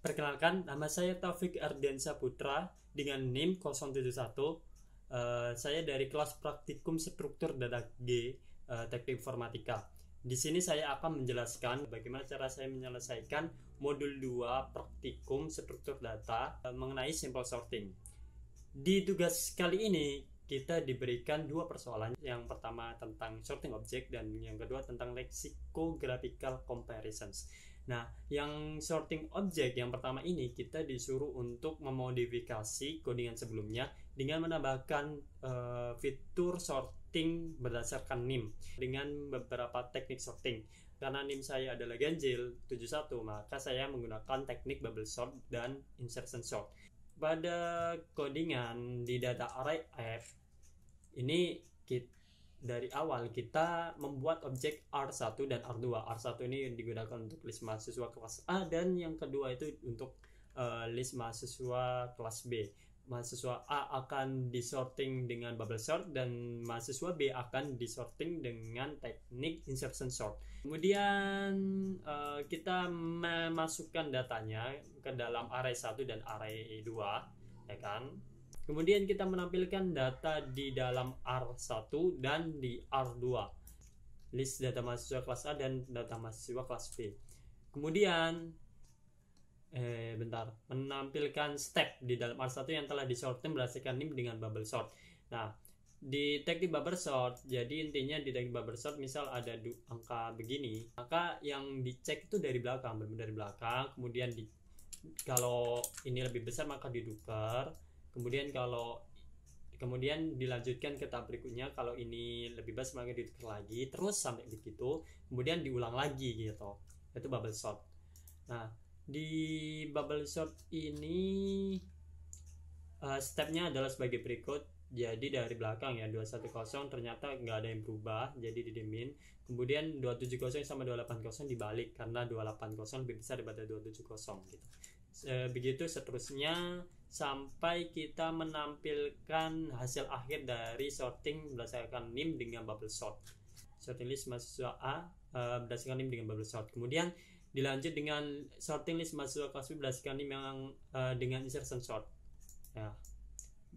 Perkenalkan, nama saya Taufik Ardiansa Putra dengan NIM 071. Saya dari kelas praktikum struktur data G, Teknik Informatika. Di sini saya akan menjelaskan bagaimana cara saya menyelesaikan modul 2 praktikum struktur data mengenai simple sorting. Di tugas kali ini kita diberikan dua persoalan. Yang pertama tentang sorting object dan yang kedua tentang lexicographical comparisons. Nah, yang sorting object yang pertama ini kita disuruh untuk memodifikasi codingan sebelumnya dengan menambahkan fitur sorting berdasarkan NIM dengan beberapa teknik sorting. Karena NIM saya adalah ganjil 71, maka saya menggunakan teknik bubble sort dan insertion sort. Pada codingan di data array F ini dari awal kita membuat objek R1 dan R2. R1 ini digunakan untuk list mahasiswa kelas A dan yang kedua itu untuk list mahasiswa kelas B. Mahasiswa A akan disorting dengan bubble sort dan mahasiswa B akan disorting dengan teknik insertion sort. Kemudian kita memasukkan datanya ke dalam array 1 dan array 2, ya kan? Kemudian kita menampilkan data di dalam R1 dan di R2, list data mahasiswa kelas A dan data mahasiswa kelas B. Kemudian menampilkan step di dalam R1 yang telah disorting berdasarkan NIM dengan bubble sort. Nah, di teknik bubble sort, jadi intinya di teknik bubble sort misal ada angka begini, maka yang dicek itu dari belakang, benar dari belakang. Kemudian kalau ini lebih besar maka ditukar. Kemudian dilanjutkan ke tahap berikutnya, kalau ini lebih besar maka ditukar lagi, terus sampai begitu, kemudian diulang lagi gitu. Itu bubble sort. Nah, di bubble sort ini stepnya adalah sebagai berikut. Jadi dari belakang ya 210 ternyata nggak ada yang berubah, jadi didemin. Kemudian 270 sama 280 dibalik karena 280 lebih besar daripada 270 gitu. Begitu seterusnya sampai kita menampilkan hasil akhir dari sorting berdasarkan NIM dengan bubble sort. Sorting list mahasiswa A berdasarkan NIM dengan bubble sort. Kemudian dilanjut dengan sorting list mahasiswa kelas B berdasarkan NIM yang dengan insertion sort. Ya,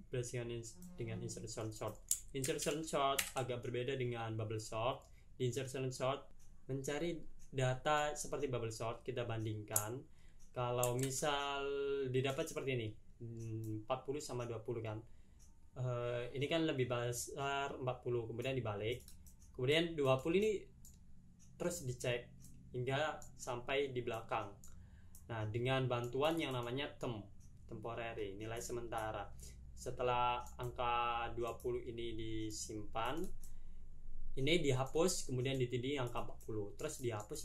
berdasarkan dengan insertion sort. Insertion sort agak berbeda dengan bubble sort. Di insertion sort mencari data seperti bubble sort, kita bandingkan. Kalau misal didapat seperti ini 40 sama 20 kan, ini kan lebih besar 40, kemudian dibalik, kemudian 20 ini terus dicek hingga sampai di belakang. Nah, dengan bantuan yang namanya temporary, nilai sementara. Setelah angka 20 ini disimpan, ini dihapus, kemudian ditindih angka 40, terus dihapus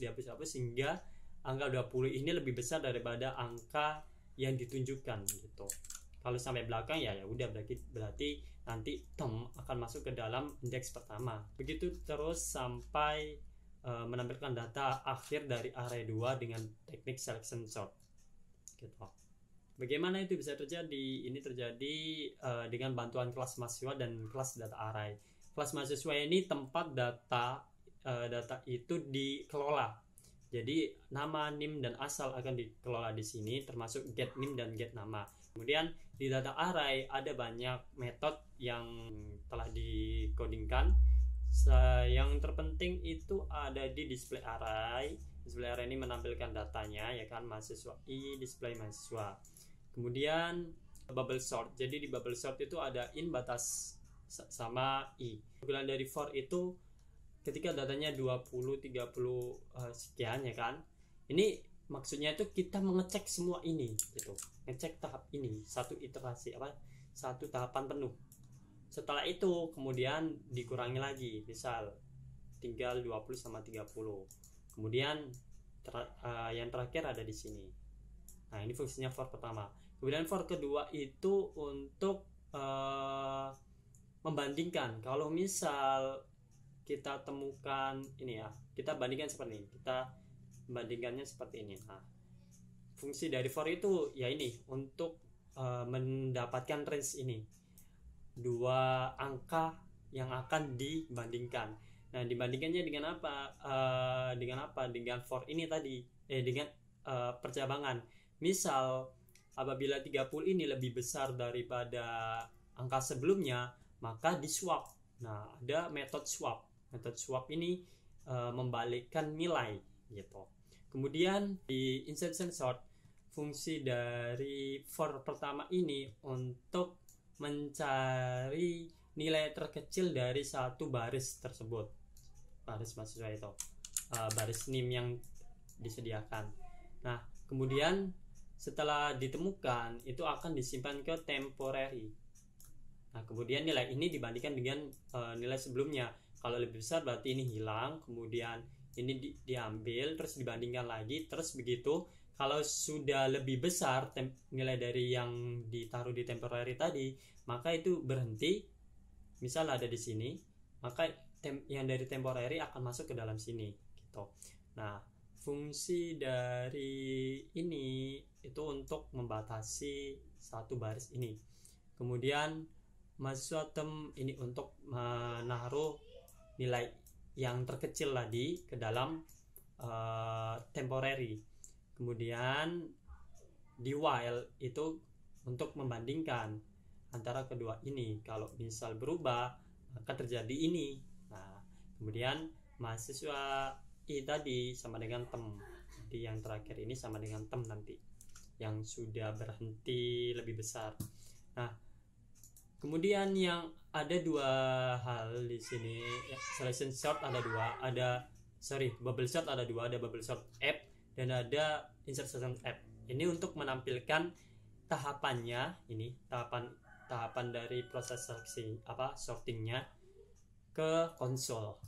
hingga angka 20 ini lebih besar daripada angka yang ditunjukkan gitu. Kalau sampai belakang ya udah, berarti nanti akan masuk ke dalam indeks pertama. Begitu terus sampai menampilkan data akhir dari array 2 dengan teknik selection sort gitu. Bagaimana itu bisa terjadi? Ini terjadi dengan bantuan kelas mahasiswa dan kelas data array. Kelas mahasiswa ini tempat data itu dikelola. Jadi nama, NIM dan asal akan dikelola di sini, termasuk get NIM dan get nama. Kemudian di data array ada banyak metode yang telah dikodingkan. Yang terpenting itu ada di display array. Display array ini menampilkan datanya, ya kan, mahasiswa I, display mahasiswa. Kemudian bubble sort. Jadi di bubble sort itu ada in batas sama I. Kemudian dari for itu ketika datanya 20, 30 sekian, ya kan. Ini maksudnya itu kita mengecek semua ini gitu. Ngecek tahap ini, satu iterasi satu tahapan penuh. Setelah itu kemudian dikurangi lagi, misal tinggal 20 sama 30. Kemudian yang terakhir ada di sini. Nah, ini fungsinya for pertama. Kemudian for kedua itu untuk membandingkan. Kalau misal kita temukan ini ya, kita bandingkan seperti ini, kita bandingkannya seperti ini. Nah, fungsi dari for itu ya ini untuk mendapatkan range ini, dua angka yang akan dibandingkan. Nah, dibandingkannya dengan apa? Dengan for ini tadi, dengan percabangan. misal apabila 30 ini lebih besar daripada angka sebelumnya, maka di swap. Nah, ada metode swap. Metode swap ini membalikkan nilai gitu. Kemudian di insertion sort, fungsi dari for pertama ini untuk mencari nilai terkecil dari satu baris tersebut. Baris mahasiswa itu baris NIM yang disediakan. Nah, kemudian setelah ditemukan itu akan disimpan ke temporary. Nah, kemudian nilai ini dibandingkan dengan nilai sebelumnya. Kalau lebih besar berarti ini hilang, kemudian ini diambil, terus dibandingkan lagi, terus begitu. Kalau sudah lebih besar nilai dari yang ditaruh di temporary tadi, maka itu berhenti. Misal ada di sini, maka yang dari temporary akan masuk ke dalam sini gitu. Nah, fungsi dari ini itu untuk membatasi satu baris ini. Kemudian mahasiswa term ini untuk menaruh nilai yang terkecil tadi ke dalam temporary. Kemudian di while itu untuk membandingkan antara kedua ini. Kalau misal berubah, maka terjadi ini. Nah, kemudian mahasiswa I tadi sama dengan tem. Jadi yang terakhir ini sama dengan tem nanti, yang sudah berhenti lebih besar. Nah, kemudian yang ada dua hal di sini. Selection sort ada dua, bubble sort ada dua, ada bubble sort app dan ada insertion app. Ini untuk menampilkan tahapannya, ini tahapan dari proses seleksi sortingnya ke konsol.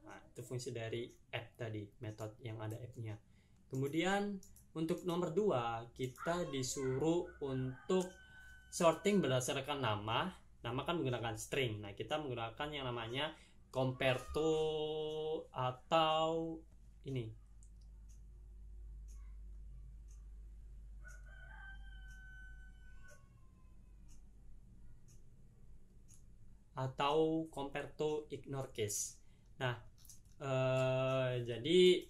Nah, itu fungsi dari app tadi, metode yang ada app-nya. Kemudian untuk nomor 2 kita disuruh untuk sorting berdasarkan nama. Nama kan menggunakan string. Nah, kita menggunakan yang namanya compare to atau ini. Atau compare to ignore case. Nah, jadi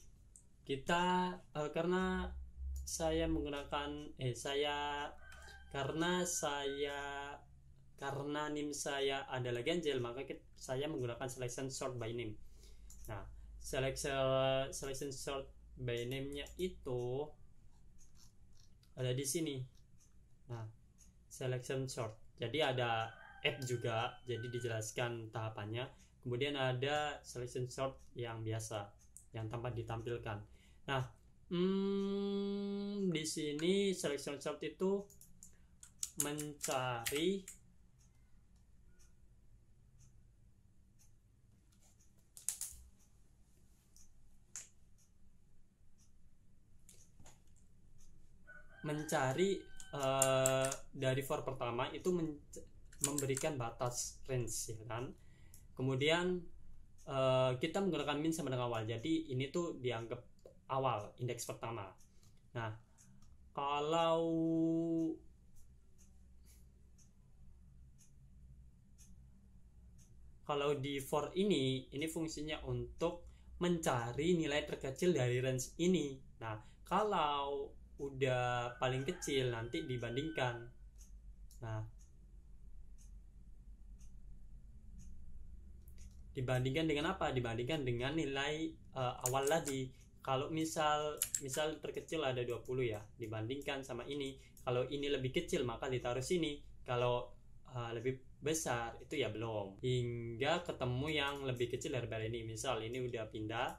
kita karena saya menggunakan karena NIM saya adalah ganjil, maka saya menggunakan selection sort by name. Nah, selection sort by name-nya itu ada di sini. Nah, selection sort. Jadi ada app juga, jadi dijelaskan tahapannya. Kemudian ada selection sort yang biasa, yang tanpa ditampilkan. Nah, di sini selection sort itu mencari dari for pertama itu memberikan batas range, ya kan. Kemudian kita menggunakan min sama dengan awal, jadi ini tuh dianggap awal, indeks pertama. Nah, kalau di for ini fungsinya untuk mencari nilai terkecil dari range ini. Nah, kalau udah paling kecil nanti dibandingkan. Nah, dibandingkan dengan apa? Dibandingkan dengan nilai awal tadi. Kalau misal terkecil ada 20 ya, dibandingkan sama ini. Kalau ini lebih kecil maka ditaruh sini. Kalau lebih besar itu ya belum. Hingga ketemu yang lebih kecil daripada ini. Misal ini udah pindah,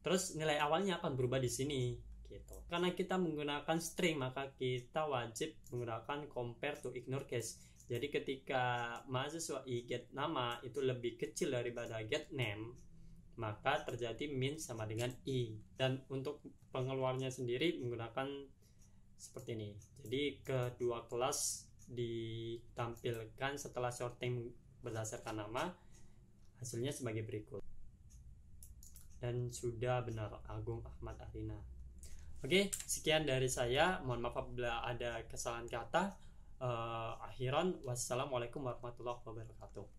terus nilai awalnya akan berubah di sini gitu. Karena kita menggunakan string, maka kita wajib menggunakan compare to ignore case. Jadi ketika mahasiswa I get nama itu lebih kecil daripada get name, maka terjadi min sama dengan I. Dan untuk pengeluarnya sendiri menggunakan seperti ini. Jadi kedua kelas ditampilkan setelah sorting berdasarkan nama, hasilnya sebagai berikut. Dan sudah benar, Agung Ahmad Arina. Oke, sekian dari saya. Mohon maaf apabila ada kesalahan kata. Akhiran, wassalamualaikum warahmatullahi wabarakatuh.